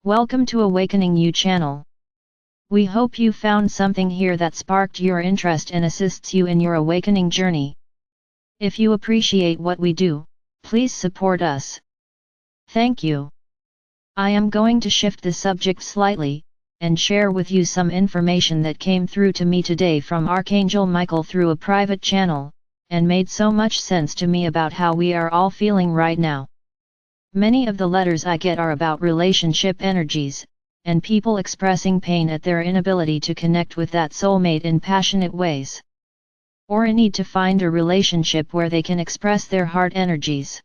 Welcome to AwakeningYOU channel. We hope you found something here that sparked your interest and assists you in your awakening journey. If you appreciate what we do, please support us. Thank you. I am going to shift the subject slightly, and share with you some information that came through to me today from Archangel Michael through a private channel, and made so much sense to me about how we are all feeling right now. Many of the letters I get are about relationship energies, and people expressing pain at their inability to connect with that soulmate in passionate ways. Or a need to find a relationship where they can express their heart energies.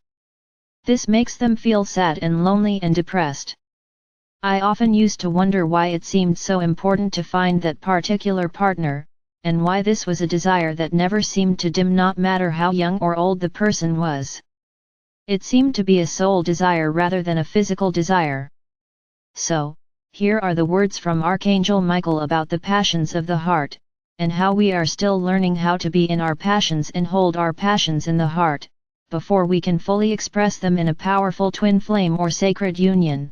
This makes them feel sad and lonely and depressed. I often used to wonder why it seemed so important to find that particular partner, and why this was a desire that never seemed to dim, not matter how young or old the person was. It seemed to be a soul desire rather than a physical desire. So, here are the words from Archangel Michael about the passions of the heart, and how we are still learning how to be in our passions and hold our passions in the heart, before we can fully express them in a powerful twin flame or sacred union.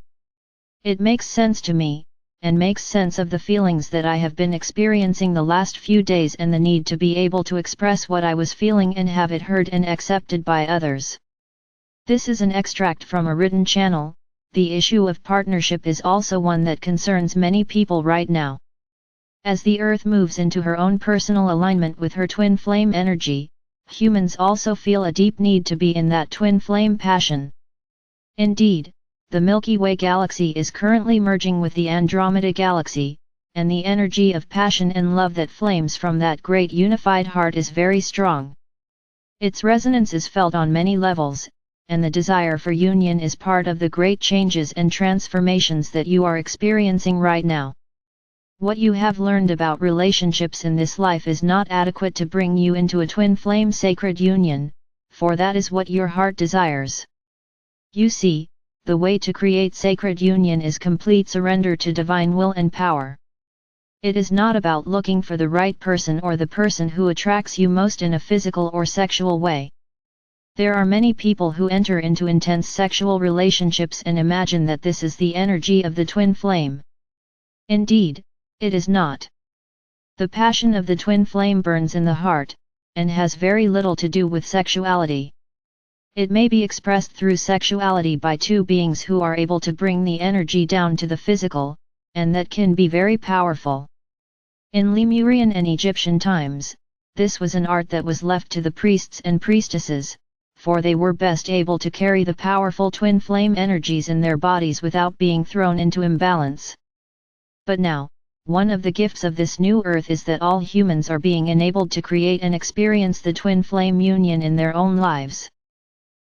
It makes sense to me, and makes sense of the feelings that I have been experiencing the last few days and the need to be able to express what I was feeling and have it heard and accepted by others. This is an extract from a written channel. The issue of partnership is also one that concerns many people right now. As the Earth moves into her own personal alignment with her twin flame energy, humans also feel a deep need to be in that twin flame passion. Indeed, the Milky Way galaxy is currently merging with the Andromeda galaxy, and the energy of passion and love that flames from that great unified heart is very strong. Its resonance is felt on many levels, and the desire for union is part of the great changes and transformations that you are experiencing right now. What you have learned about relationships in this life is not adequate to bring you into a twin flame sacred union, for that is what your heart desires. You see, the way to create sacred union is complete surrender to divine will and power. It is not about looking for the right person or the person who attracts you most in a physical or sexual way. There are many people who enter into intense sexual relationships and imagine that this is the energy of the twin flame. Indeed, it is not. The passion of the twin flame burns in the heart, and has very little to do with sexuality. It may be expressed through sexuality by two beings who are able to bring the energy down to the physical, and that can be very powerful. In Lemurian and Egyptian times, this was an art that was left to the priests and priestesses, for they were best able to carry the powerful twin flame energies in their bodies without being thrown into imbalance. But now, one of the gifts of this new earth is that all humans are being enabled to create and experience the twin flame union in their own lives.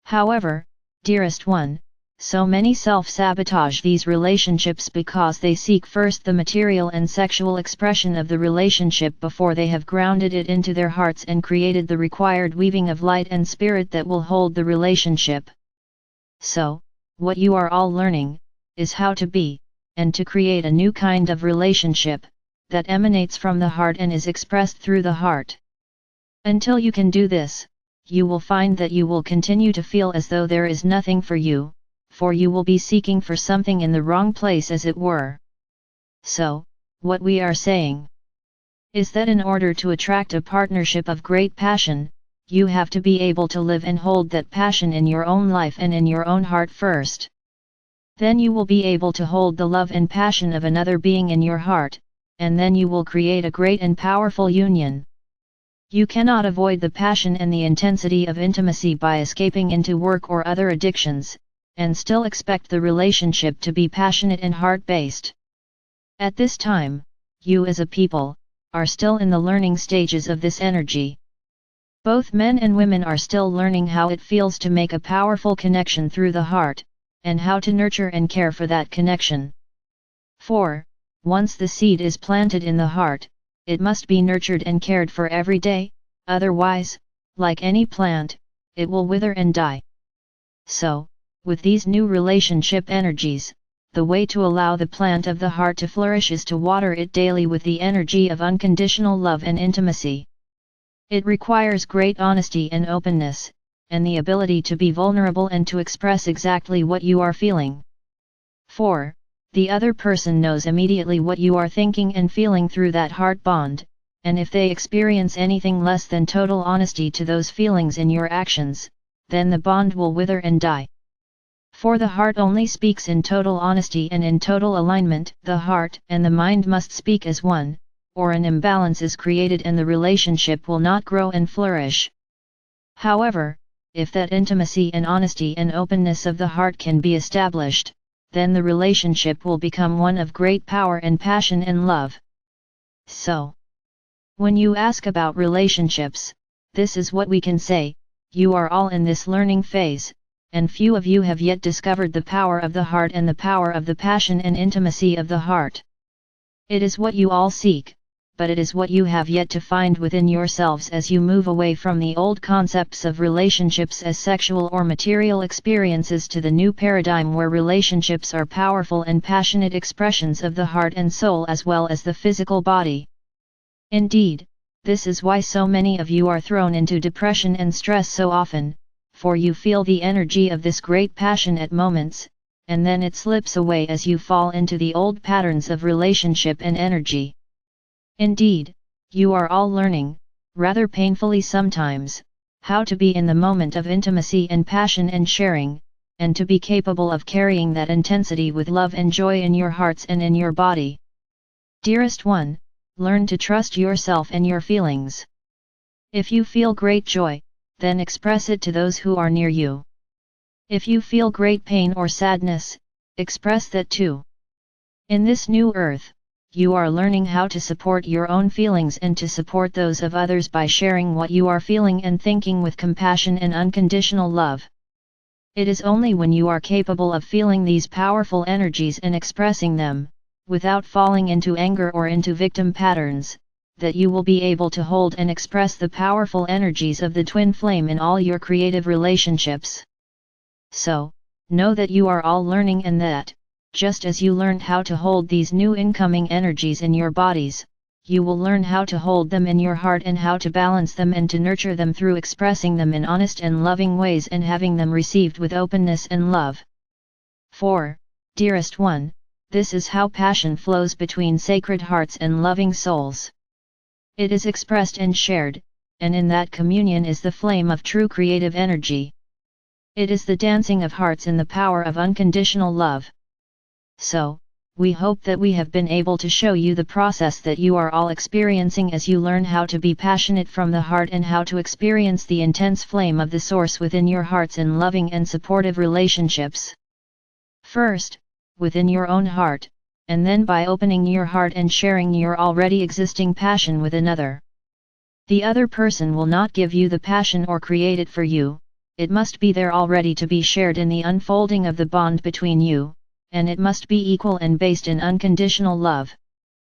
However, dearest one, so many self-sabotage these relationships because they seek first the material and sexual expression of the relationship before they have grounded it into their hearts and created the required weaving of light and spirit that will hold the relationship. So, what you are all learning, is how to be, and to create a new kind of relationship, that emanates from the heart and is expressed through the heart. Until you can do this, you will find that you will continue to feel as though there is nothing for you, for you will be seeking for something in the wrong place as it were. So, what we are saying is that in order to attract a partnership of great passion, you have to be able to live and hold that passion in your own life and in your own heart first. Then you will be able to hold the love and passion of another being in your heart, and then you will create a great and powerful union. You cannot avoid the passion and the intensity of intimacy by escaping into work or other addictions, and still expect the relationship to be passionate and heart-based. At this time, you as a people, are still in the learning stages of this energy. Both men and women are still learning how it feels to make a powerful connection through the heart, and how to nurture and care for that connection. For, once the seed is planted in the heart, it must be nurtured and cared for every day, otherwise, like any plant, it will wither and die. So, with these new relationship energies, the way to allow the plant of the heart to flourish is to water it daily with the energy of unconditional love and intimacy. It requires great honesty and openness, and the ability to be vulnerable and to express exactly what you are feeling. For, The other person knows immediately what you are thinking and feeling through that heart bond, and if they experience anything less than total honesty to those feelings in your actions, then the bond will wither and die. For the heart only speaks in total honesty and in total alignment. The heart and the mind must speak as one, or an imbalance is created and the relationship will not grow and flourish. However, if that intimacy and honesty and openness of the heart can be established, then the relationship will become one of great power and passion and love. So, when you ask about relationships, this is what we can say: you are all in this learning phase, and few of you have yet discovered the power of the heart and the power of the passion and intimacy of the heart. It is what you all seek, but it is what you have yet to find within yourselves as you move away from the old concepts of relationships as sexual or material experiences to the new paradigm where relationships are powerful and passionate expressions of the heart and soul as well as the physical body. Indeed, this is why so many of you are thrown into depression and stress so often, for you feel the energy of this great passion at moments, and then it slips away as you fall into the old patterns of relationship and energy. Indeed, you are all learning, rather painfully sometimes, how to be in the moment of intimacy and passion and sharing, and to be capable of carrying that intensity with love and joy in your hearts and in your body. Dearest one, learn to trust yourself and your feelings. If you feel great joy, then express it to those who are near you. If you feel great pain or sadness, express that too. In this new earth, you are learning how to support your own feelings and to support those of others by sharing what you are feeling and thinking with compassion and unconditional love. It is only when you are capable of feeling these powerful energies and expressing them, without falling into anger or into victim patterns, that you will be able to hold and express the powerful energies of the twin flame in all your creative relationships. So, know that you are all learning and that, just as you learned how to hold these new incoming energies in your bodies, you will learn how to hold them in your heart and how to balance them and to nurture them through expressing them in honest and loving ways and having them received with openness and love. For, dearest one, this is how passion flows between sacred hearts and loving souls. It is expressed and shared, and in that communion is the flame of true creative energy. It is the dancing of hearts in the power of unconditional love. So, we hope that we have been able to show you the process that you are all experiencing as you learn how to be passionate from the heart and how to experience the intense flame of the source within your hearts in loving and supportive relationships. First, within your own heart, and then by opening your heart and sharing your already existing passion with another. The other person will not give you the passion or create it for you, it must be there already to be shared in the unfolding of the bond between you, and it must be equal and based in unconditional love.